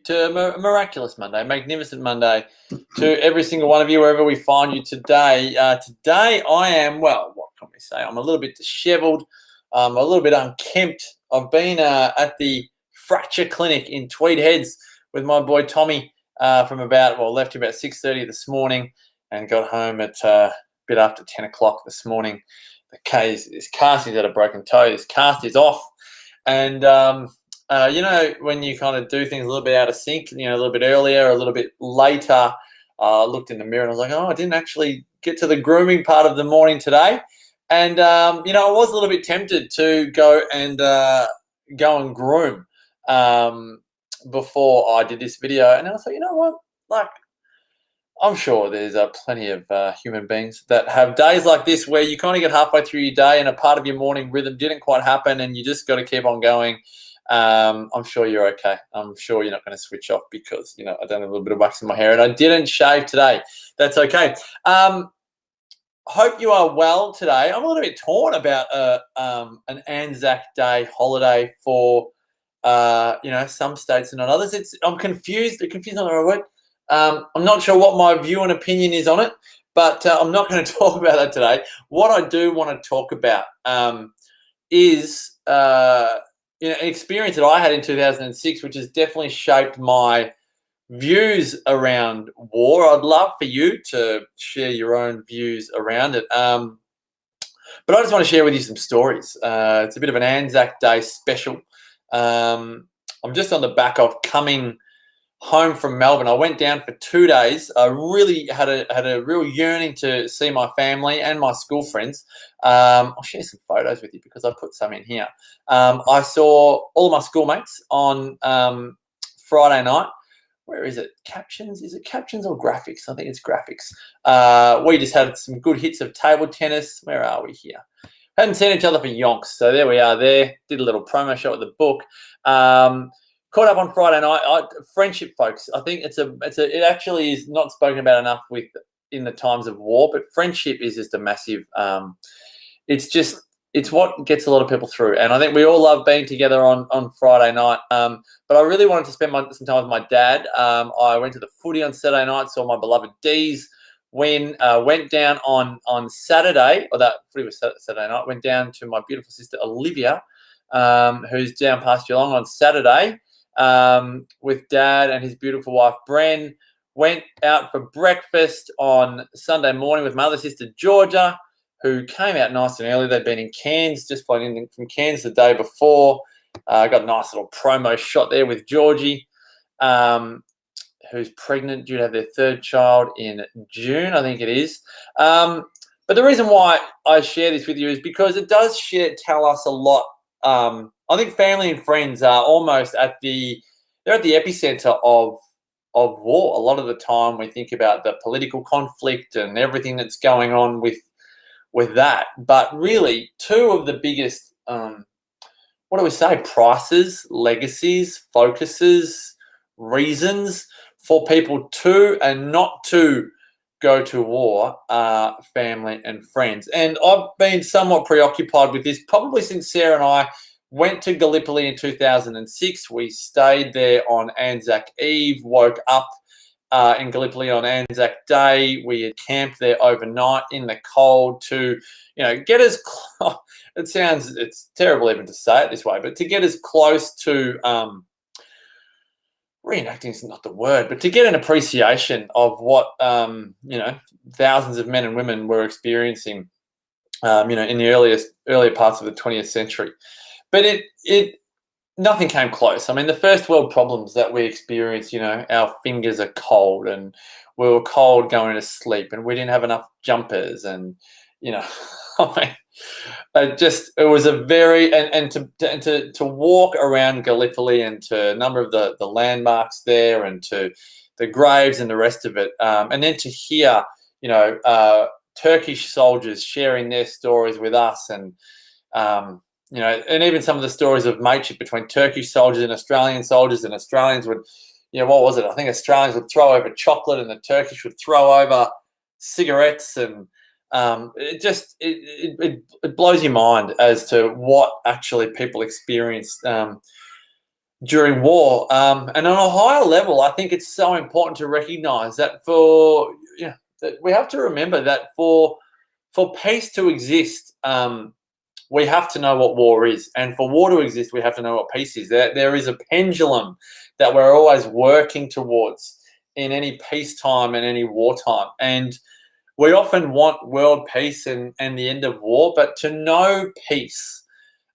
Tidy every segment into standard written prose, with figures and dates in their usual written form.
to a miraculous Monday, magnificent Monday to every single one of you, wherever we find you today. Today I am, well, what can we say? I'm a little bit disheveled, a little bit unkempt. I've been at the fracture clinic in Tweed Heads with my boy Tommy left here about 6:30 this morning and got home at a bit after 10 o'clock this morning. His cast is at a broken toe. His cast is off. And when you kind of do things a little bit out of sync, a little bit earlier, a little bit later, I looked in the mirror and I was like, oh, I didn't actually get to the grooming part of the morning today. And, I was a little bit tempted to go and groom before I did this video. And I was like, you know what? Like, I'm sure there's plenty of human beings that have days like this where you kind of get halfway through your day and a part of your morning rhythm didn't quite happen and you just got to keep on going. I'm sure you're okay. I'm sure you're not going to switch off because, I done a little bit of wax in my hair and I didn't shave today. That's okay. Hope you are well today. I'm a little bit torn about an Anzac Day holiday for, some states and not others. I'm confused. Confused on the right word. I'm not sure what my view and opinion is on it, but I'm not going to talk about that today. What I do want to talk about is an experience that I had in 2006, which has definitely shaped my views around war. I'd love for you to share your own views around it. But I just want to share with you some stories. It's a bit of an Anzac Day special. I'm just on the back of coming home from Melbourne. I went down for 2 days. I really had a real yearning to see my family and my school friends. I'll share some photos with you because I put some in here. I saw all of my schoolmates on Friday night. Where is it? Captions? Is it captions or graphics? I think it's graphics. We just had some good hits of table tennis. Where are we here? Hadn't seen each other for yonks. So there we are there. Did a little promo shot with the book. Caught up on Friday night. Friendship, folks. I think it actually is not spoken about enough in the times of war, but friendship is just a massive. It's what gets a lot of people through, and I think we all love being together on Friday night. But I really wanted to spend some time with my dad. I went to the footy on Saturday night, saw my beloved D's win. Went down on Saturday, or that footy was Saturday night. Went down to my beautiful sister Olivia, who's down past Geelong on Saturday. With Dad and his beautiful wife Bren. Went out for breakfast on Sunday morning with my other sister Georgia, who came out nice and early. They'd been in Cairns, just flown in from Cairns the day before. Got a nice little promo shot there with Georgie, who's pregnant, due to have their third child in June, I think it is. But the reason why I share this with you is because it does tell us a lot. I think family and friends are almost at the epicenter of war. A lot of the time we think about the political conflict and everything that's going on with that. But really, two of the biggest, prices, legacies, focuses, reasons for people to and not to go to war are family and friends. And I've been somewhat preoccupied with this probably since Sarah and I went to Gallipoli in 2006. We stayed there on Anzac Eve, woke up in Gallipoli on Anzac Day. We had camped there overnight in the cold to, get as close. It's terrible even to say it this way, but to get as close to reenacting is not the word, but to get an appreciation of what, thousands of men and women were experiencing, in the earlier parts of the 20th century. But nothing came close. I mean, the first world problems that we experienced, our fingers are cold and we were cold going to sleep and we didn't have enough jumpers and, it was a very, and to walk around Gallipoli and to a number of the landmarks there and to the graves and the rest of it. And then to hear, Turkish soldiers sharing their stories with us and even some of the stories of mateship between Turkish soldiers and Australians would, what was it? I think Australians would throw over chocolate and the Turkish would throw over cigarettes and it blows your mind as to what actually people experienced during war. And on a higher level, I think it's so important to recognise that that we have to remember that for peace to exist, we have to know what war is, and for war to exist, we have to know what peace is. There is a pendulum that we're always working towards in any peacetime and any wartime, and we often want world peace and the end of war, but to know peace,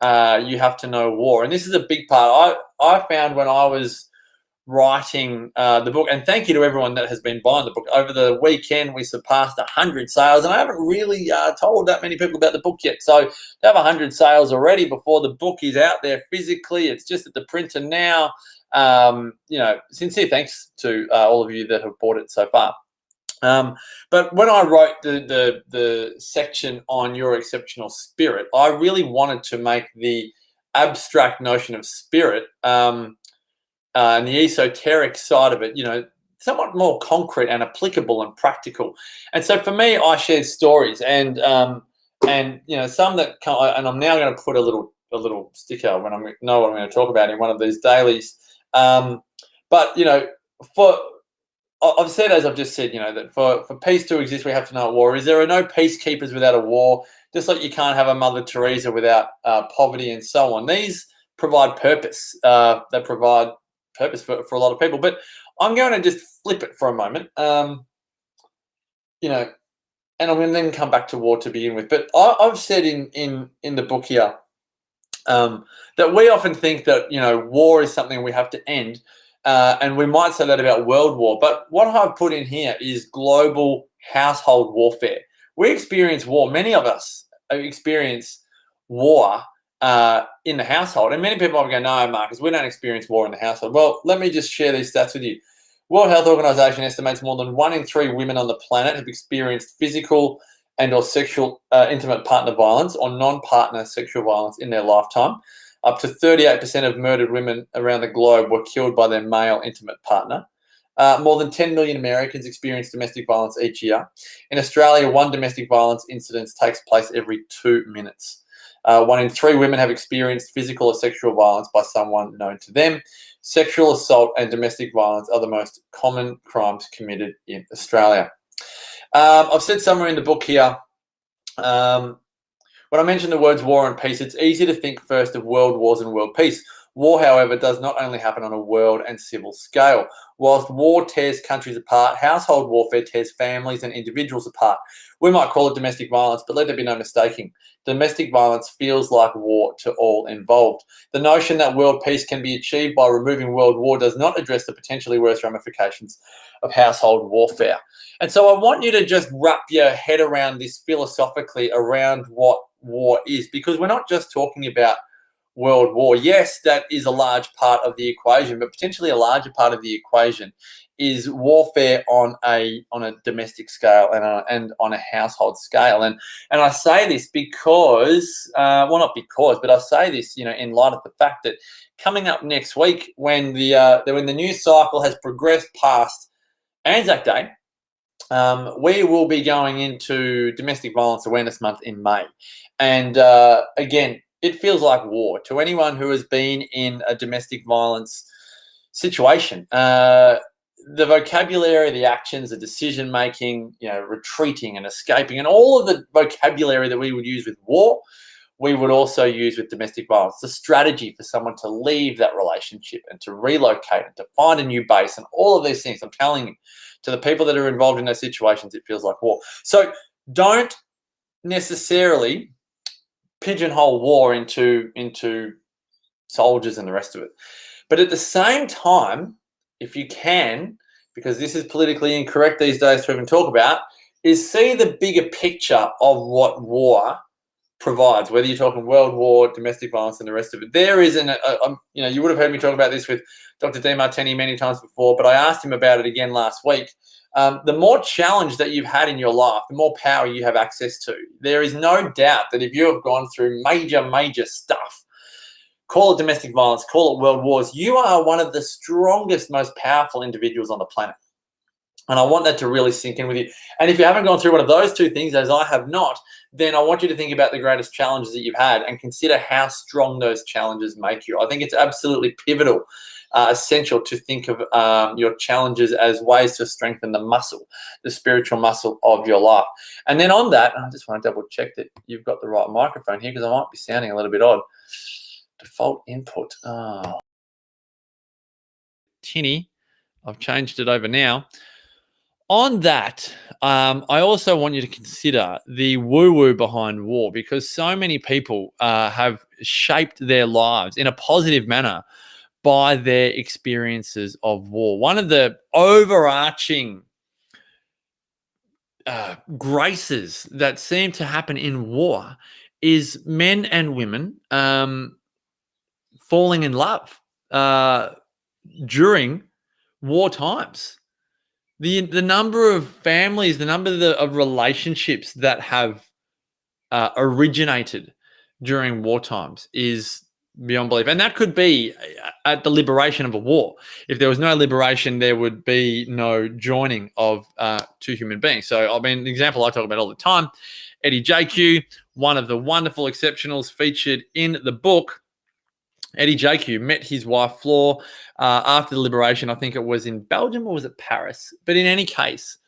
you have to know war. And this is a big part. I found when I was writing the book, and thank you to everyone that has been buying the book. Over the weekend, we surpassed 100 sales, and I haven't really told that many people about the book yet. So to have 100 sales already before the book is out there physically, it's just at the printer now. Sincere thanks to all of you that have bought it so far. But when I wrote the section on your exceptional spirit, I really wanted to make the abstract notion of spirit and the esoteric side of it, somewhat more concrete and applicable and practical. And so for me, I shared stories and some that and I'm now going to put a little sticker when I know what I'm going to talk about in one of these dailies. But I've said, as I've just said, that for peace to exist, we have to know what war is. There are no peacekeepers without a war, just like you can't have a Mother Teresa without poverty and so on. These provide purpose. They provide purpose for a lot of people. But I'm going to just flip it for a moment, and I'm going to then come back to war to begin with. But I've said in the book here that we often think that, war is something we have to end. And we might say that about world war, but what I've put in here is global household warfare. We experience war. Many of us experience war in the household. And many people are going, no, Marcus, we don't experience war in the household. Well, let me just share these stats with you. World Health Organization estimates more than 1 in 3 women on the planet have experienced physical and or sexual intimate partner violence or non-partner sexual violence in their lifetime. Up to 38% of murdered women around the globe were killed by their male intimate partner. More than 10 million Americans experience domestic violence each year. In Australia, 1 domestic violence incident takes place every 2 minutes. 1 in 3 women have experienced physical or sexual violence by someone known to them. Sexual assault and domestic violence are the most common crimes committed in Australia. I've said somewhere in the book here, when I mention the words war and peace, it's easy to think first of world wars and world peace. War, however, does not only happen on a world and civil scale. Whilst war tears countries apart, household warfare tears families and individuals apart. We might call it domestic violence, but let there be no mistaking. Domestic violence feels like war to all involved. The notion that world peace can be achieved by removing world war does not address the potentially worse ramifications of household warfare. And so I want you to just wrap your head around this philosophically, around what war is, because we're not just talking about world war. Yes, that is a large part of the equation, but potentially a larger part of the equation is warfare on a domestic scale and on a household scale. And I say this because, not because, but I say this, in light of the fact that coming up next week, when the news cycle has progressed past Anzac Day, we will be going into Domestic Violence Awareness Month in May. And again, it feels like war to anyone who has been in a domestic violence situation. The vocabulary, the actions, the decision-making, retreating and escaping, and all of the vocabulary that we would use with war, we would also use with domestic violence. The strategy for someone to leave that relationship and to relocate and to find a new base and all of these things, I'm telling you, to the people that are involved in those situations, it feels like war. So don't necessarily pigeonhole war into soldiers and the rest of it. But at the same time, if you can, because this is politically incorrect these days to even talk about, is see the bigger picture of what war provides, whether you're talking world war, domestic violence, and the rest of it. There is you would have heard me talk about this with Dr. DeMartini many times before, but I asked him about it again last week. The more challenge that you've had in your life, the more power you have access to. There is no doubt that if you have gone through major stuff, call it domestic violence, call it world wars, you are one of the strongest, most powerful individuals on the planet. And I want that to really sink in with you. And if you haven't gone through one of those two things, as I have not, then I want you to think about the greatest challenges that you've had and consider how strong those challenges make you. I think it's absolutely pivotal, essential to think of your challenges as ways to strengthen the muscle, the spiritual muscle of your life. And then on that, I just want to double check that you've got the right microphone here because I might be sounding a little bit odd. Default input. Oh. Tinny. I've changed it over now. On that, I also want you to consider the woo-woo behind war, because so many people have shaped their lives in a positive manner by their experiences of war. One of the overarching graces that seem to happen in war is men and women falling in love during war times. The number of families, the number of relationships that have originated during war times is beyond belief. And that could be at the liberation of a war. If there was no liberation, there would be no joining of two human beings. So, I mean, the example I talk about all the time, Eddie JQ, one of the wonderful exceptionals featured in the book. Eddie JQ met his wife, Flor, after the liberation. I think it was in Belgium or was it Paris? But in any case,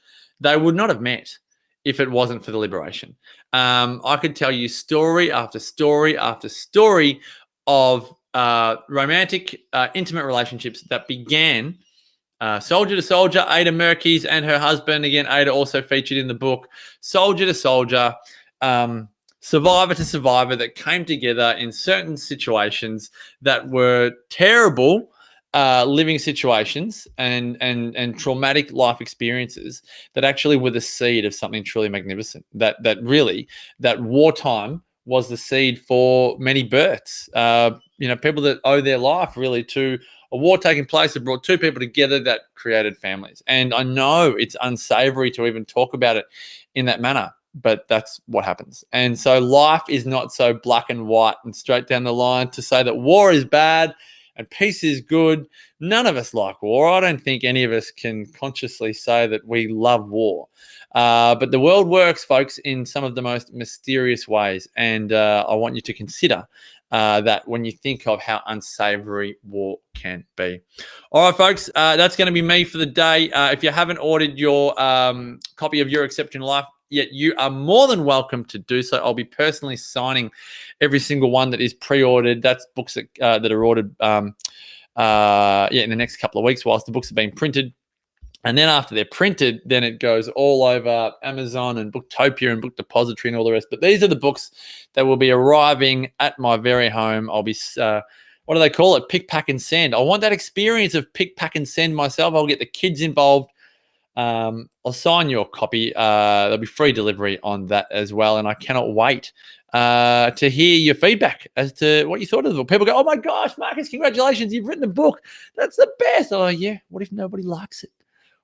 they would not have met if it wasn't for the liberation. I could tell you story after story after story of romantic, intimate relationships that began soldier to soldier. Ada Merkes and her husband, again, Ada also featured in the book, soldier to soldier, survivor to survivor, that came together in certain situations that were terrible living situations and traumatic life experiences that actually were the seed of something truly magnificent. That wartime was the seed for many births. People that owe their life really to a war taking place that brought two people together that created families. And I know it's unsavory to even talk about it in that manner, but that's what happens. And so life is not so black and white and straight down the line to say that war is bad and peace is good. None of us like war. I don't think any of us can consciously say that we love war. But the world works, folks, in some of the most mysterious ways. And I want you to consider that when you think of how unsavory war can be. All right, folks, that's going to be me for the day. If you haven't ordered your copy of Your Exceptional Life yet, you are more than welcome to do so. I'll be personally signing every single one that is pre-ordered. That's books that are ordered in the next couple of weeks whilst the books are being printed. And then after they're printed, then it goes all over Amazon and Booktopia and Book Depository and all the rest. But these are the books that will be arriving at my very home. I'll be, what do they call it? Pick, pack, and send. I want that experience of pick, pack, and send myself. I'll get the kids involved. I'll sign your copy. There'll be free delivery on that as well. And I cannot wait to hear your feedback as to what you thought of the book. People go, oh my gosh, Marcus, congratulations. You've written a book. That's the best. Oh yeah. What if nobody likes it?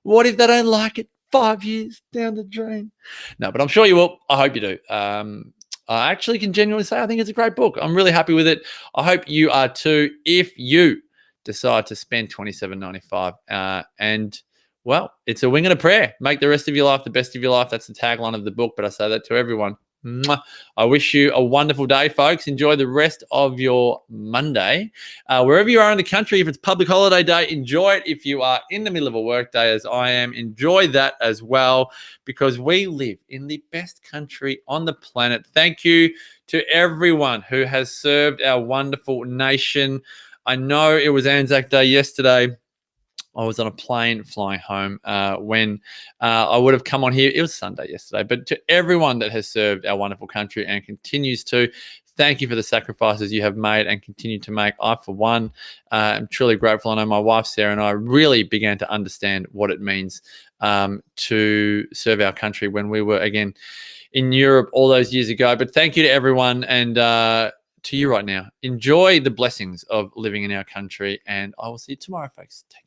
What if they don't like it 5 years down the drain? No, but I'm sure you will. I hope you do. I actually can genuinely say I think it's a great book. I'm really happy with it. I hope you are too. If you decide to spend $27.95 and well, it's a wing and a prayer. Make the rest of your life the best of your life. That's the tagline of the book, but I say that to everyone. I wish you a wonderful day, folks. Enjoy the rest of your Monday. Wherever you are in the country, if it's public holiday day, enjoy it. If you are in the middle of a work day, as I am, enjoy that as well, because we live in the best country on the planet. Thank you to everyone who has served our wonderful nation. I know it was Anzac Day yesterday. I was on a plane flying home when I would have come on here. It was Sunday yesterday. But to everyone that has served our wonderful country and continues to, thank you for the sacrifices you have made and continue to make. I, for one, am truly grateful. I know my wife, Sarah, and I really began to understand what it means to serve our country when we were, again, in Europe all those years ago. But thank you to everyone. And to you right now, enjoy the blessings of living in our country. And I will see you tomorrow, folks. Take care.